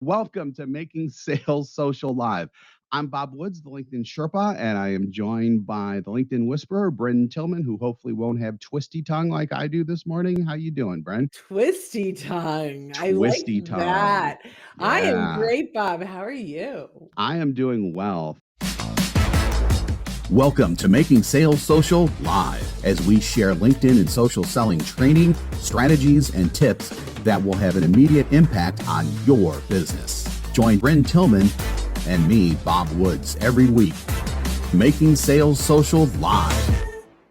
Welcome to Making Sales Social Live. I'm Bob Woods, the LinkedIn Sherpa, and I am joined by the LinkedIn Whisperer, Bryn Tillman, who hopefully won't have twisty tongue like I do this morning. How you doing, Bryn? Twisty tongue. I like Twisty tongue. that. I am Yeah, great, Bob. How are you? I am doing well. Welcome to Making Sales Social Live, as we share LinkedIn and social selling training, strategies, and tips that will have an immediate impact on your business. Join Bryn Tillman and me, Bob Woods, every week. Making Sales Social Live.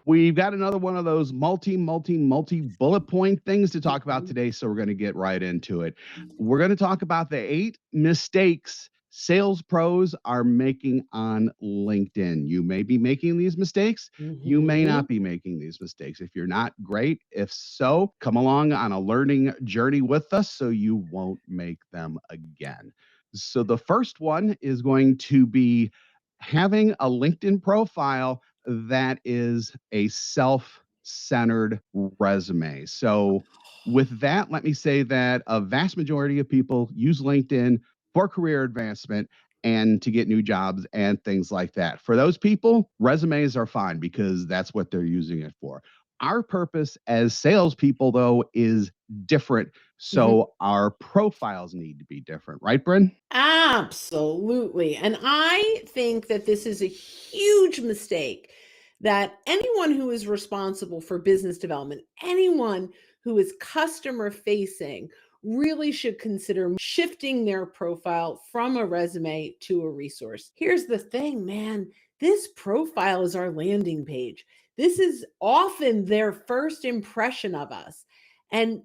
We've got another one of those multi bullet point things to talk about today, so we're going to get right into it. We're going to talk about the 8 mistakes sales pros are making on LinkedIn. You may be making these mistakes. You may not Mhm. be making these mistakes. If you're not, great. If so, come along on a learning journey with us so you won't make them again. So the first one is going to be having a LinkedIn profile that is a self-centered resume. So with that, let me say that a vast majority of people use LinkedIn for career advancement and to get new jobs and things like that. For those people, resumes are fine because that's what they're using it for. Our purpose as salespeople, though, is different. Mhm. So our profiles need to be different, right, Bryn? Absolutely. And I think that this is a huge mistake that anyone who is responsible for business development, anyone who is customer facing, really should consider shifting their profile from a resume to a resource. Here's the thing, man, this profile is our landing page. This is often their first impression of us. And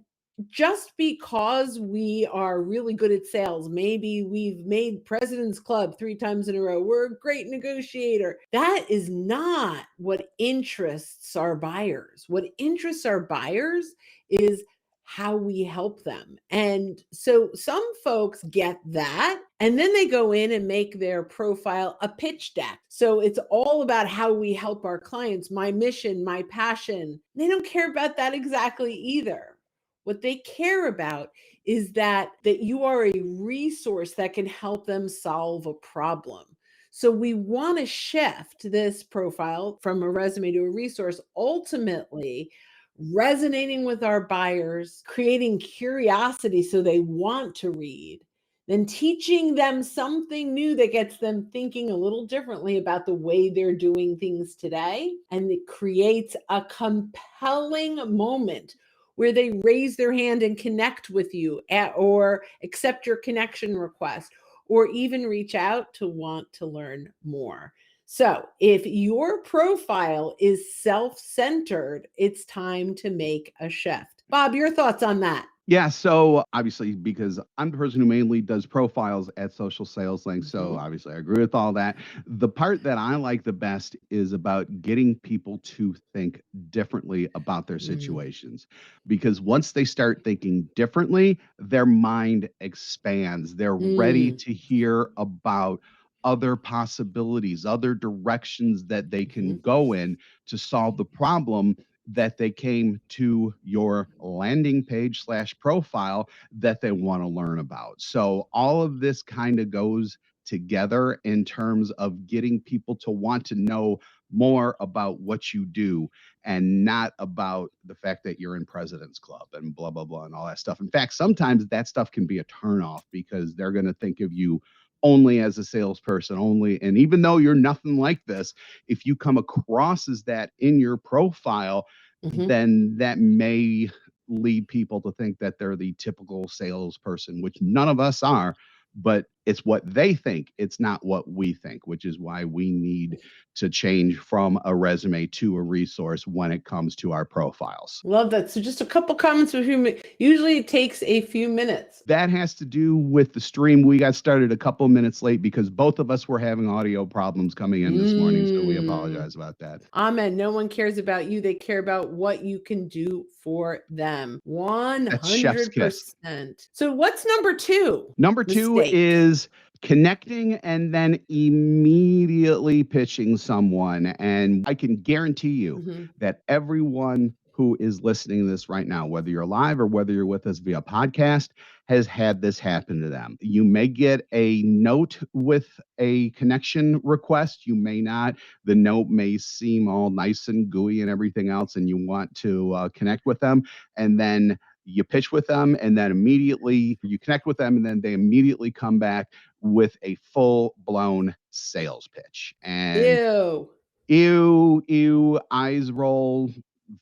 just because we are really good at sales, maybe we've made President's Club 3 times in a row, we're a great negotiator. That is not what interests our buyers. What interests our buyers is how we help them. And so some folks get that, and then they go in and make their profile a pitch deck. So it's all about how we help our clients, my mission, my passion. They don't care about that exactly either. What they care about is that you are a resource that can help them solve a problem. So we want to shift this profile from a resume to a resource, ultimately resonating with our buyers, creating curiosity so they want to read, then teaching them something new that gets them thinking a little differently about the way they're doing things today. And it creates a compelling moment where they raise their hand and connect with you or accept your connection request or even reach out to want to learn more. So, if your profile is self centered, it's time to make a shift. Bob, your thoughts on that? Yeah, so obviously, because I'm the person who mainly does profiles at Social Sales Links, so Mhm. obviously I agree with all that. The part that I like the best is about getting people to think differently about their Mm. situations. Because once they start thinking differently, their mind expands. They're ready Mm. to hear about other possibilities, other directions that they can Mhm. go in to solve the problem that they came to your landing page slash profile that they want to learn about. So all of this kind of goes together in terms of getting people to want to know more about what you do and not about the fact that you're in President's Club and blah blah blah and all that stuff. In fact, sometimes that stuff can be a turnoff because they're going to think of you only as a salesperson only, and even though you're nothing like this, if you come across as that in your profile, Mhm. then that may lead people to think that they're the typical salesperson, which none of us are, but it's what they think. It's not what we think, which is why we need to change from a resume to a resource when it comes to our profiles. Love that. So, just a couple comments with you. Usually, it takes a few minutes. That has to do with the stream. We got started a couple minutes late because both of us were having audio problems coming in this morning. So we Mm. apologize about that. Amen. No one cares about you. They care about what you can do for them. That's chef's kiss. 100%. So, what's number two Number two mistake? is connecting and then immediately pitching someone. And I can guarantee you Mhm. that everyone who is listening to this right now, whether you're live or whether you're with us via podcast, has had this happen to them. You may get a note with a connection request. You may not. The note may seem all nice and gooey and everything else, and you want to connect with them. And then you pitch with them, and then immediately you connect with them, and then they immediately come back with a full blown sales pitch. And Ew. ew, eyes roll,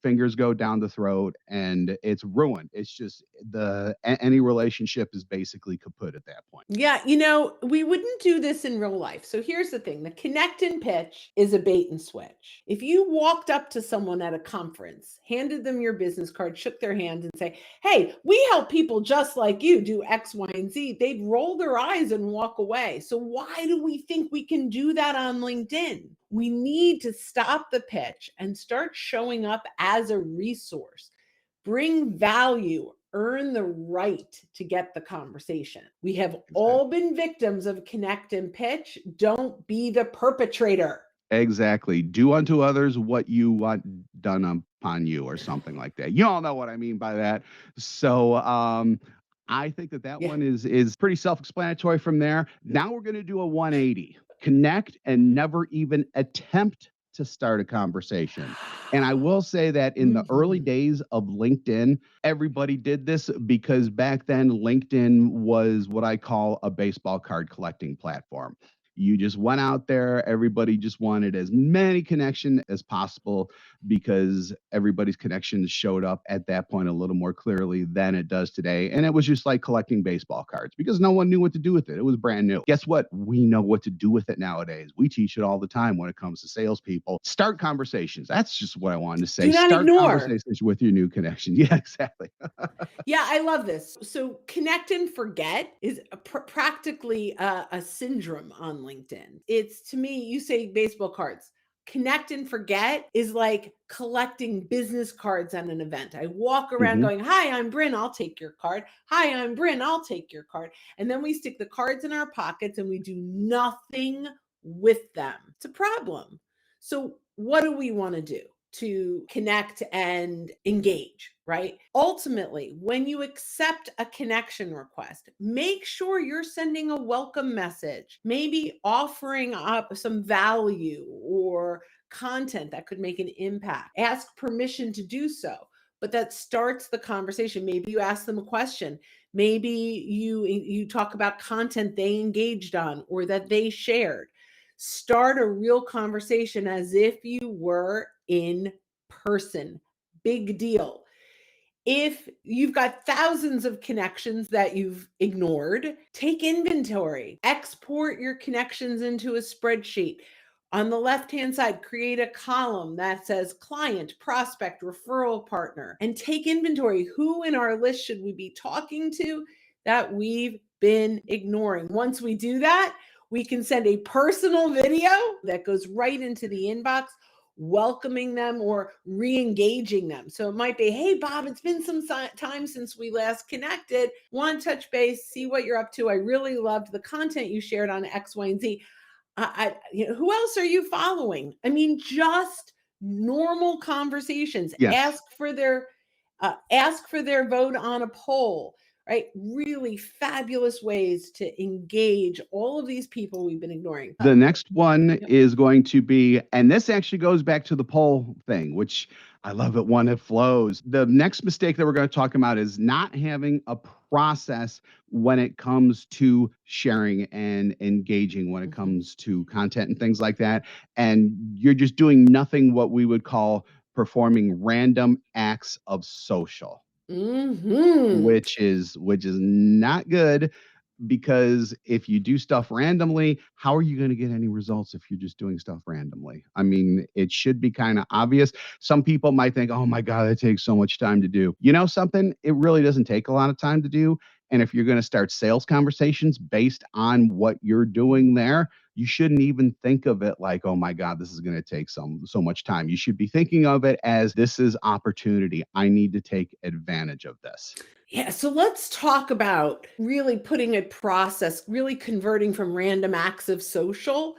fingers go down the throat, and it's ruined. It's just any relationship is basically kaput at that point. Yeah, we wouldn't do this in real life. So here's the thing, the connect and pitch is a bait and switch. If you walked up to someone at a conference, handed them your business card, shook their hand and say, "Hey, we help people just like you do X, Y, and Z," they'd roll their eyes and walk away. So why do we think we can do that on LinkedIn? We need to stop the pitch and start showing up as a resource. Bring value, earn the right to get the conversation. We have all been victims of connect and pitch. Don't be the perpetrator. Exactly. Do unto others what you want done upon you, or something like that. You all know what I mean by that. So I think that Yeah. one is pretty self-explanatory from there. Now we're going to do a 180. Connect and never even attempt to start a conversation. And I will say that in the early days of LinkedIn, everybody did this, because back then LinkedIn was what I call a baseball card collecting platform. You just went out there, everybody just wanted as many connection as possible, because everybody's connections showed up at that point a little more clearly than it does today. And it was just like collecting baseball cards, because no one knew what to do with it. It was brand new. Guess what? We know what to do with it nowadays. We teach it all the time when it comes to salespeople. Start conversations. That's just what I wanted to say. Do not Start ignore. conversations with your new connection. Yeah, exactly. Yeah, I love this. So connect and forget is practically a syndrome on LinkedIn. It's, to me, you say baseball cards. Connect and forget is like collecting business cards at an event. I walk around going, "Hi, I'm Bryn, I'll take your card. Hi, I'm Bryn, I'll take your card." And then we stick the cards in our pockets and we do nothing with them. It's a problem. So what do we want to do to connect and engage, right? Ultimately, when you accept a connection request, make sure you're sending a welcome message, maybe offering up some value or content that could make an impact. Ask permission to do so, but that starts the conversation. Maybe you ask them a question. Maybe you talk about content they engaged on or that they shared. Start a real conversation as if you were in person. Big deal. If you've got thousands of connections that you've ignored, take inventory. Export your connections into a spreadsheet. On the left-hand side, create a column that says client, prospect, referral partner, and take inventory. Who in our list should we be talking to that we've been ignoring? Once we do that, we can send a personal video that goes right into the inbox, welcoming them or re-engaging them. So it might be, "Hey, Bob, it's been some time since we last connected. Want to touch base, see what you're up to. I really loved the content you shared on X, Y, and Z. Who else are you following?" I mean, just normal conversations. Yes. Ask for their vote on a poll. Right? Really fabulous ways to engage all of these people we've been ignoring. The next one is going to be, and this actually goes back to the poll thing, which I love it when it flows. The next mistake that we're going to talk about is not having a process when it comes to sharing and engaging, when it comes to content and things like that. And you're just doing nothing what we would call performing random acts of social. Which is not good, because if you do stuff randomly, how are you going to get any results if you're just doing stuff randomly? I mean, it should be kind of obvious. Some people might think, "Oh my God, that takes so much time to do." You know something? It really doesn't take a lot of time to do. And if you're going to start sales conversations based on what you're doing there, you shouldn't even think of it like, "Oh my God, this is going to take so much time." You should be thinking of it as, this is opportunity. I need to take advantage of this. Yeah, so let's talk about really putting a process, really converting from random acts of social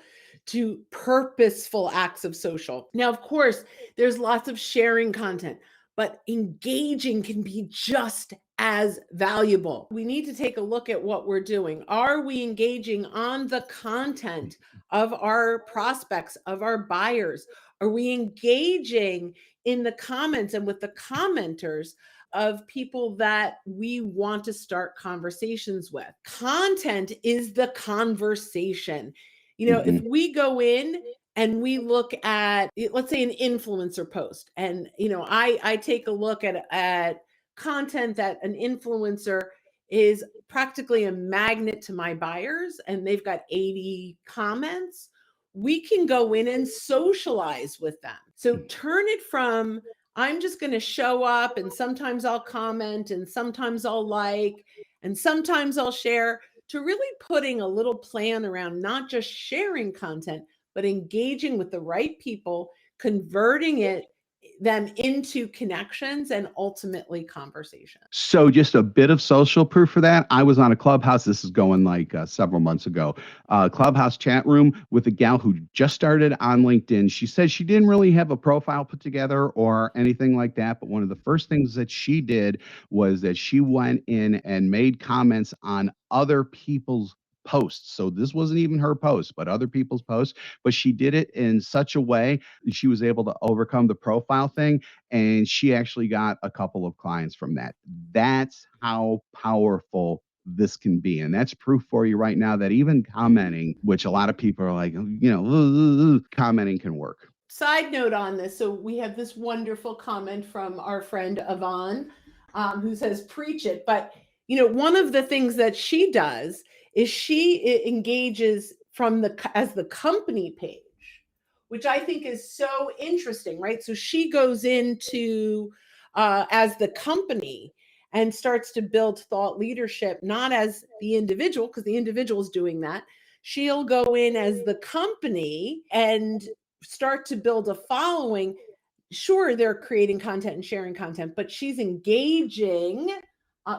to purposeful acts of social. Now, of course, there's lots of sharing content, but engaging can be just as valuable. We need to take a look at what we're doing. Are we engaging on the content of our prospects, of our buyers? Are we engaging in the comments and with the commenters of people that we want to start conversations with? Content is the conversation. If we go in and we look at, let's say, an influencer post, and I take a look at content that an influencer is practically a magnet to my buyers, and they've got 80 comments, we can go in and socialize with them. So turn it from, I'm just going to show up and sometimes I'll comment and sometimes I'll like and sometimes I'll share, to really putting a little plan around not just sharing content, but engaging with the right people, converting them into connections and ultimately conversation. So just a bit of social proof for that. I was on a Clubhouse. This is going like several months ago. Clubhouse chat room with a gal who just started on LinkedIn. She said she didn't really have a profile put together or anything like that. But one of the first things that she did was that she went in and made comments on other people's posts. So this wasn't even her post, but other people's posts. But she did it in such a way that she was able to overcome the profile thing, and she actually got a couple of clients from that. That's how powerful this can be. And that's proof for you right now that even commenting, which a lot of people are like, commenting can work. Side note on this. So we have this wonderful comment from our friend Yvonne, who says, preach it. But, one of the things that she does is she engages as the company page, which I think is so interesting, right? So she goes into as the company and starts to build thought leadership, not as the individual, because the individual is doing that. She'll go in as the company and start to build a following. Sure, they're creating content and sharing content, but she's engaging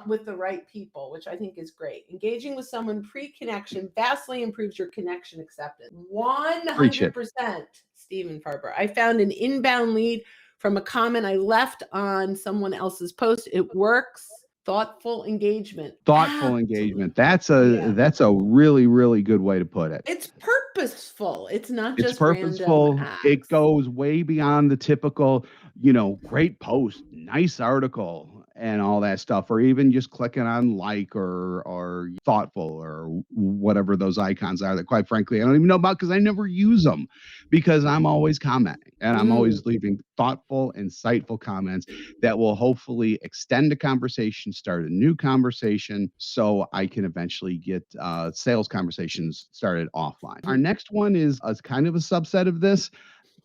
with the right people, which I think is great. Engaging with someone pre-connection vastly improves your connection acceptance. 100%, Stephen Farber. I found an inbound lead from a comment I left on someone else's post. It works. Thoughtful engagement. Thoughtful engagement. That's a really, really good way to put it. It's purposeful. It's not It's just random purposeful. acts. It goes way beyond the typical, great post, nice article, and all that stuff, or even just clicking on like or thoughtful or whatever those icons are that, quite frankly, I don't even know about because I never use them, because I'm always commenting and I'm always leaving thoughtful, insightful comments that will hopefully extend a conversation, start a new conversation, so I can eventually get sales conversations started offline. Our next one is kind of a subset of this: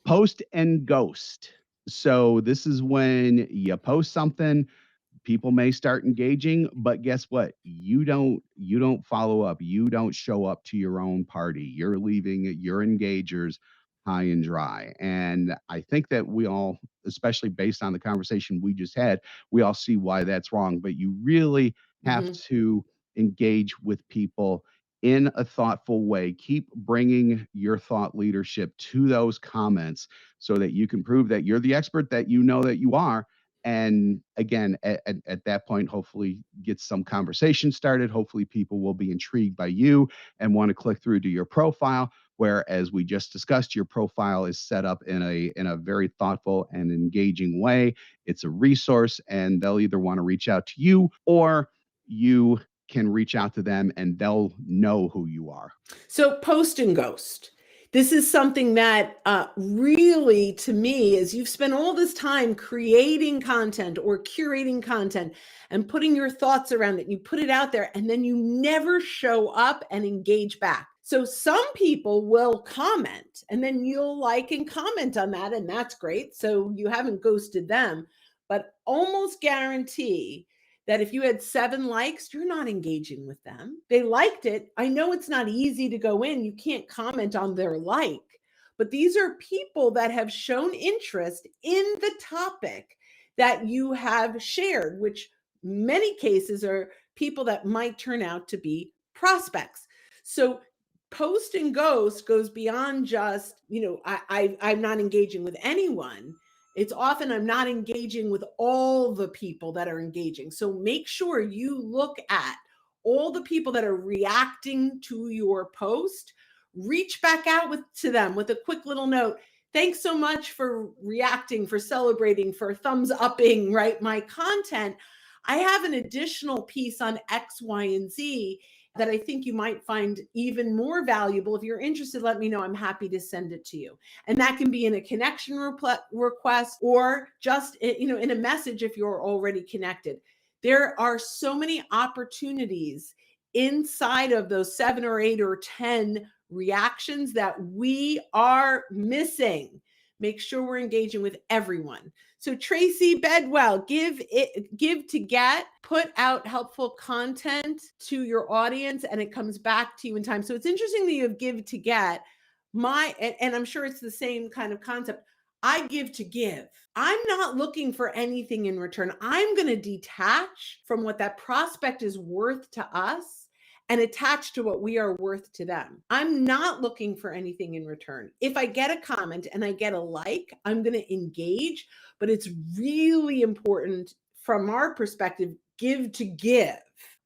post and ghost. So this is when you post something, people may start engaging, but guess what? You don't follow up. You don't show up to your own party. You're leaving your engagers high and dry. And I think that we all, especially based on the conversation we just had, we all see why that's wrong. But you really have to engage with people in a thoughtful way. Keep bringing your thought leadership to those comments so that you can prove that you're the expert that you know that you are. And again, at that point, hopefully get some conversation started. Hopefully people will be intrigued by you and want to click through to your profile, where, as we just discussed, your profile is set up in a very thoughtful and engaging way. It's a resource, and they'll either want to reach out to you, or you can reach out to them and they'll know who you are. So post and ghost. This is something that really, to me, is you've spent all this time creating content or curating content and putting your thoughts around it. You put it out there and then you never show up and engage back. So some people will comment and then you'll like and comment on that, and that's great. So you haven't ghosted them, but almost guarantee that if you had 7 likes, you're not engaging with them. They liked it. I know it's not easy to go in. You can't comment on their like, but these are people that have shown interest in the topic that you have shared, which many cases are people that might turn out to be prospects. So post and ghost goes beyond just, I'm not engaging with anyone. It's often I'm not engaging with all the people that are engaging. So make sure you look at all the people that are reacting to your post, reach back out to them with a quick little note. Thanks so much for reacting, for celebrating, for thumbs upping, right? My content. I have an additional piece on X, Y, and Z that I think you might find even more valuable. If you're interested, let me know. I'm happy to send it to you. And that can be in a connection request or just in a message if you're already connected. There are so many opportunities inside of those 7 or 8 or 10 reactions that we are missing. Make sure we're engaging with everyone. So Tracy Bedwell, give to get, put out helpful content to your audience and it comes back to you in time. So it's interesting that you have give to get. And I'm sure it's the same kind of concept. I give to give. I'm not looking for anything in return. I'm going to detach from what that prospect is worth to us and attach to what we are worth to them. I'm not looking for anything in return. If I get a comment and I get a like, I'm going to engage, but it's really important from our perspective, give to give.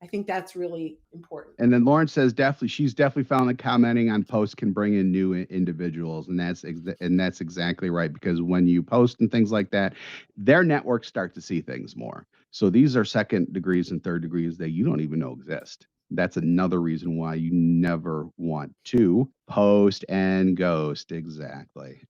I think that's really important. And then Lauren says she's definitely found that commenting on posts can bring in new individuals, and that's exactly right, because when you post and things like that, their networks start to see things more. So these are second degrees and third degrees that you don't even know exist. That's another reason why you never want to post and ghost. Exactly.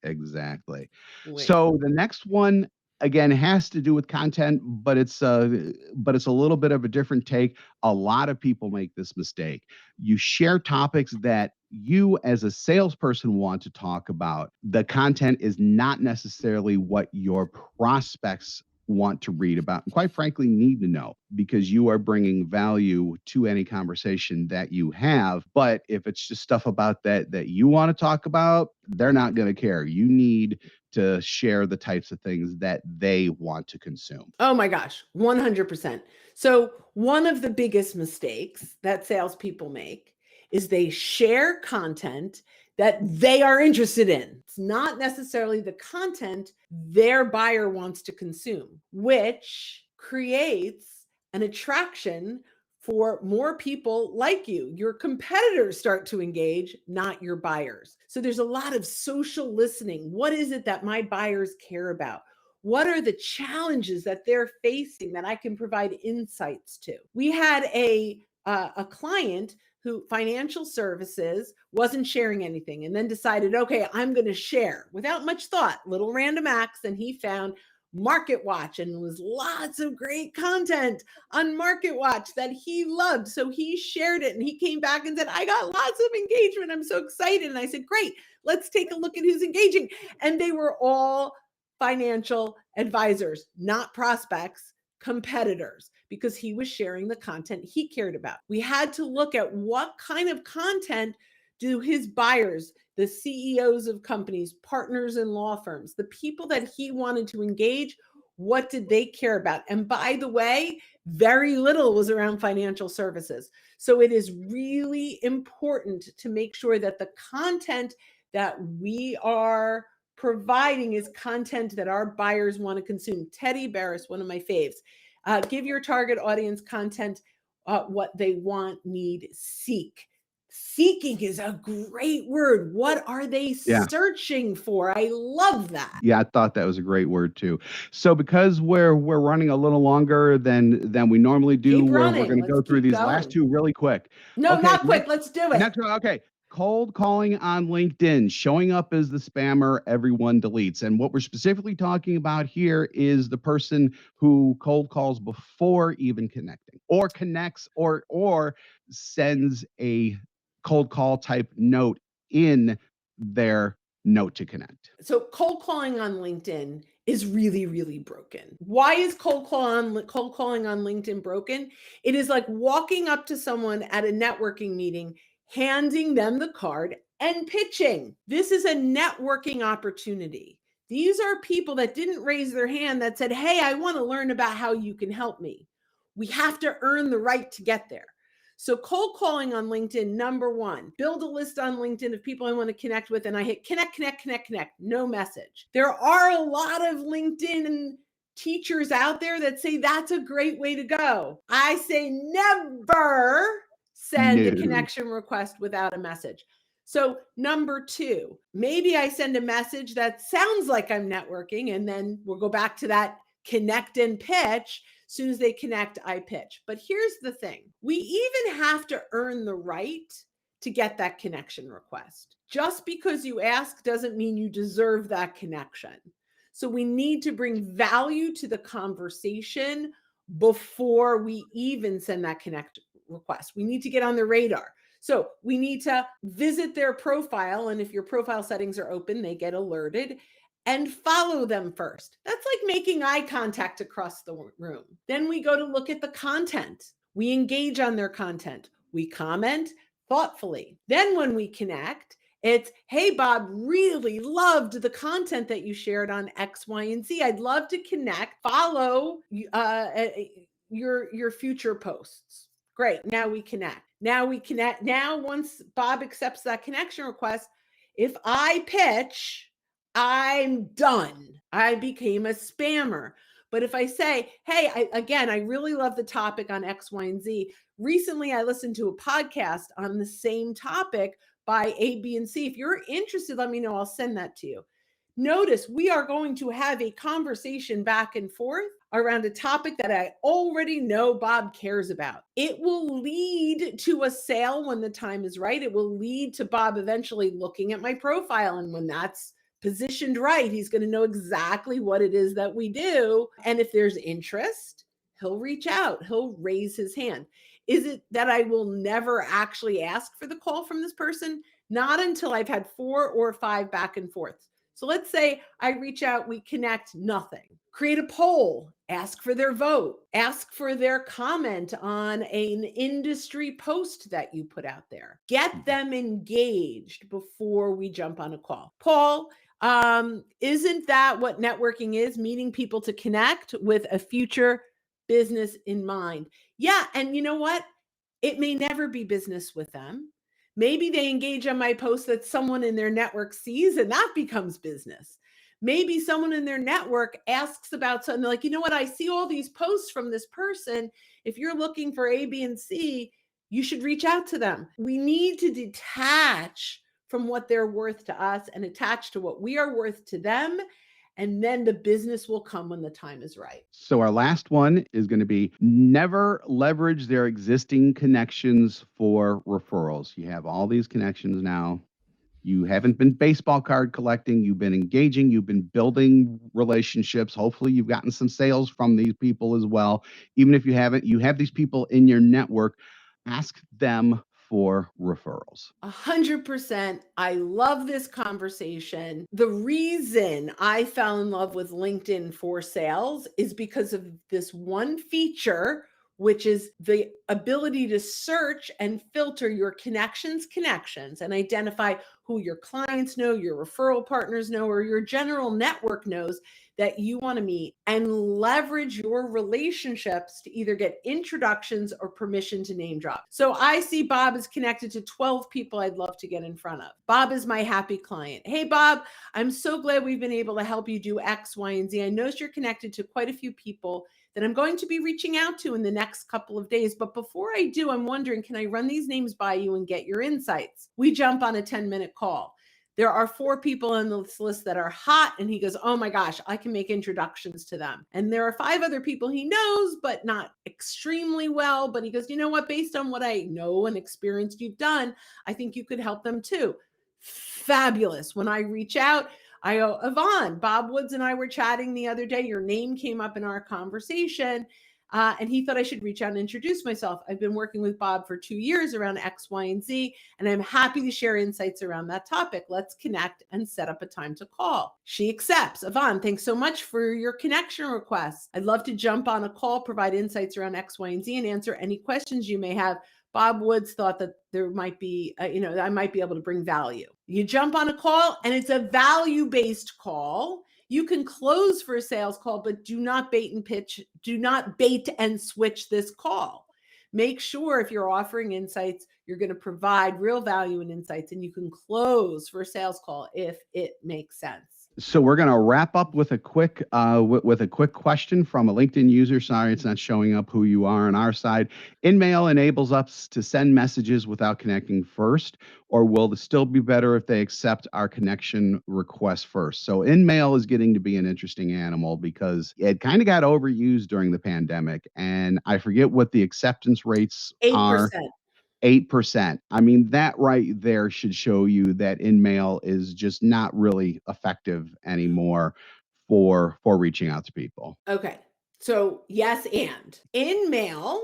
Wait. So the next one again has to do with content, but it's a little bit of a different take. A lot of people make this mistake. You share topics that you as a salesperson want to talk about. The content is not necessarily what your prospects want to read about and quite frankly need to know, because you are bringing value to any conversation that you have. But if it's just stuff about that you want to talk about, they're not going to care. You need to share the types of things that they want to consume. Oh my gosh, 100%. So one of the biggest mistakes that salespeople make is they share content that they are interested in. It's not necessarily the content their buyer wants to consume, which creates an attraction for more people like you. Your competitors start to engage, not your buyers. So there's a lot of social listening. What is it that my buyers care about? What are the challenges that they're facing that I can provide insights to? We had a client who financial services wasn't sharing anything and then decided, okay, I'm going to share without much thought, little random acts. And he found Market Watch and was lots of great content on Market Watch that he loved. So he shared it and he came back and said, I got lots of engagement. I'm so excited. And I said, great, let's take a look at who's engaging. And they were all financial advisors, not prospects, competitors, because he was sharing the content he cared about. We had to look at what kind of content do his buyers, the CEOs of companies, partners in law firms, the people that he wanted to engage, what did they care about? And by the way, very little was around financial services. So it is really important to make sure that the content that we are providing is content that our buyers want to consume. Teddy Barris, one of my faves. Give your target audience content what they want, need, seek. Seeking is a great word. What are they searching for? I love that. Yeah, I thought that was a great word too. So because we're running a little longer than we normally do, we're going to go through these last two really quick. No, not quick. Let's do it. Okay. Cold calling on LinkedIn, showing up as the spammer everyone deletes. And what we're specifically talking about here is the person who cold calls before even connecting, or connects, or sends a cold call type note in their note to connect. So cold calling on LinkedIn is really, really broken. Why is cold calling on LinkedIn broken? It is like walking up to someone at a networking meeting, handing them the card and pitching. This is a networking opportunity. These are people that didn't raise their hand that said, hey, I want to learn about how you can help me. We have to earn the right to get there. So cold calling on LinkedIn, number one, build a list on LinkedIn of people I want to connect with, and I hit connect, no message. There are a lot of LinkedIn teachers out there that say that's a great way to go. I say never send a No. connection request without a message. So number two, maybe I send a message that sounds like I'm networking, and then we'll go back to that connect and pitch. As soon as they connect, I pitch. But here's the thing. We even have to earn the right to get that connection request. Just because you ask doesn't mean you deserve that connection. So we need to bring value to the conversation before we even send that connect request. We need to get on the radar. So we need to visit their profile. And if your profile settings are open, they get alerted, and follow them first. That's like making eye contact across the room. Then we go to look at the content. We engage on their content. We comment thoughtfully. Then when we connect, it's, hey, Bob, really loved the content that you shared on X, Y, and Z. I'd love to connect, follow your future posts. Great. Now we connect. Now, once Bob accepts that connection request, if I pitch, I'm done. I became a spammer. But if I say, hey, I really love the topic on X, Y, and Z. Recently, I listened to a podcast on the same topic by A, B, and C. If you're interested, let me know. I'll send that to you. Notice we are going to have a conversation back and forth around a topic that I already know Bob cares about. It will lead to a sale when the time is right. It will lead to Bob eventually looking at my profile. And when that's positioned right, he's going to know exactly what it is that we do. And if there's interest, he'll reach out, he'll raise his hand. Is it that I will never actually ask for the call from this person? Not until I've had 4 or 5 back and forths. So let's say I reach out, we connect, nothing. Create a poll, ask for their vote, ask for their comment on an industry post that you put out there. Get them engaged before we jump on a call. Paul, isn't that what networking is? Meeting people to connect with a future business in mind. Yeah. And you know what? It may never be business with them. Maybe they engage on my post that someone in their network sees, and that becomes business. Maybe someone in their network asks about something like, you know what? I see all these posts from this person. If you're looking for A, B, and C, you should reach out to them. We need to detach from what they're worth to us and attach to what we are worth to them. And then the business will come when the time is right. So our last one is going to be never leverage their existing connections for referrals. You have all these connections now. You haven't been baseball card collecting. You've been engaging. You've been building relationships. Hopefully, you've gotten some sales from these people as well. Even if you haven't, you have these people in your network. Ask them for referrals. 100%. I love this conversation. The reason I fell in love with LinkedIn for sales is because of this one feature, which is the ability to search and filter your connections and identify who your clients know, your referral partners know, or your general network knows that you want to meet, and leverage your relationships to either get introductions or permission to name drop. So I see Bob is connected to 12 people I'd love to get in front of. Bob is my happy client. Hey, Bob, I'm so glad we've been able to help you do X, Y, and Z. I noticed you're connected to quite a few people that I'm going to be reaching out to in the next couple of days. But before I do, I'm wondering, can I run these names by you and get your insights? We jump on a 10-minute call. There are 4 people on this list that are hot. And he goes, oh my gosh, I can make introductions to them. And there are 5 other people he knows, but not extremely well. But he goes, you know what, based on what I know and experienced you've done, I think you could help them too. Fabulous. When I reach out, I go, Yvonne, Bob Woods and I were chatting the other day. Your name came up in our conversation. And he thought I should reach out and introduce myself. I've been working with Bob for 2 years around X, Y, and Z, and I'm happy to share insights around that topic. Let's connect and set up a time to call. She accepts. Yvonne, thanks so much for your connection request. I'd love to jump on a call, provide insights around X, Y, and Z, and answer any questions you may have. Bob Woods thought that there might be, I might be able to bring value. You jump on a call, and it's a value-based call. You can close for a sales call, but do not bait and pitch. Do not bait and switch this call. Make sure if you're offering insights, you're going to provide real value and insights, and you can close for a sales call if it makes sense. So we're going to wrap up with a quick with a quick question from a LinkedIn user. Sorry, it's not showing up who you are on our side. InMail enables us to send messages without connecting first, or will it still be better if they accept our connection request first? So InMail is getting to be an interesting animal because it kind of got overused during the pandemic, and I forget what the acceptance rates 8%. are. 8%. I mean, that right there should show you that InMail is just not really effective anymore for reaching out to people. Okay. So yes, and InMail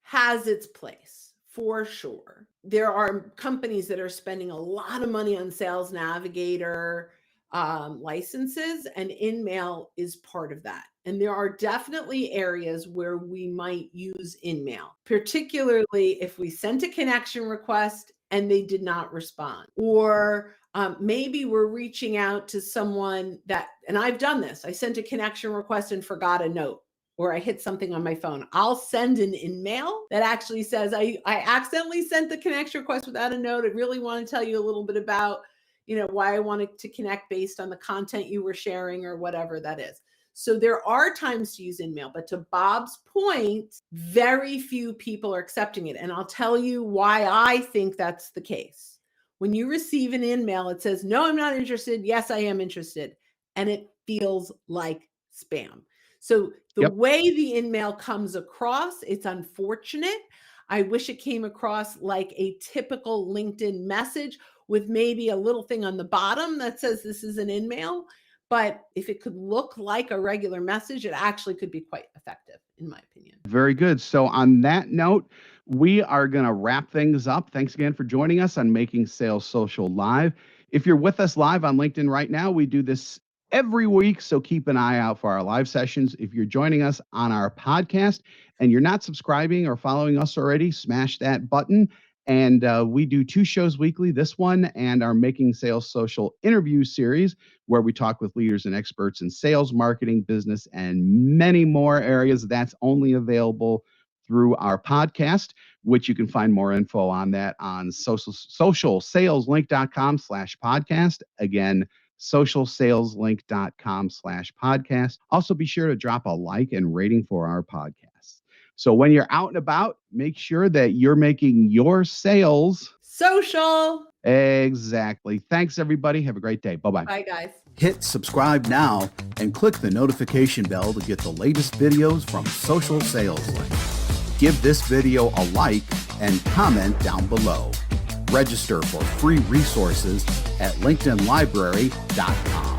has its place for sure. There are companies that are spending a lot of money on Sales Navigator licenses, and InMail is part of that. And there are definitely areas where we might use InMail, particularly if we sent a connection request and they did not respond, or maybe we're reaching out to someone that, and I've done this, I sent a connection request and forgot a note, or I hit something on my phone. I'll send an InMail that actually says, I accidentally sent the connection request without a note. I really want to tell you a little bit about, why I wanted to connect based on the content you were sharing or whatever that is. So there are times to use InMail, but to Bob's point, very few people are accepting it. And I'll tell you why I think that's the case. When you receive an InMail, it says, no, I'm not interested. Yes, I am interested. And it feels like spam. So the way the InMail comes across, it's unfortunate. I wish it came across like a typical LinkedIn message with maybe a little thing on the bottom that says this is an InMail. But if it could look like a regular message, it actually could be quite effective, in my opinion. Very good. So on that note, we are going to wrap things up. Thanks again for joining us on Making Sales Social Live. If you're with us live on LinkedIn right now, we do this every week, so keep an eye out for our live sessions. If you're joining us on our podcast and you're not subscribing or following us already, smash that button. And we do 2 shows weekly, this one and our Making Sales Social interview series, where we talk with leaders and experts in sales, marketing, business, and many more areas. That's only available through our podcast, which you can find more info on that on socialsaleslink.com/podcast. Again, socialsaleslink.com/podcast. Also, be sure to drop a like and rating for our podcast. So when you're out and about, make sure that you're making your sales social. Exactly. Thanks, everybody. Have a great day. Bye-bye. Bye, guys. Hit subscribe now and click the notification bell to get the latest videos from Social Sales Link. Give this video a like and comment down below. Register for free resources at linkedinlibrary.com.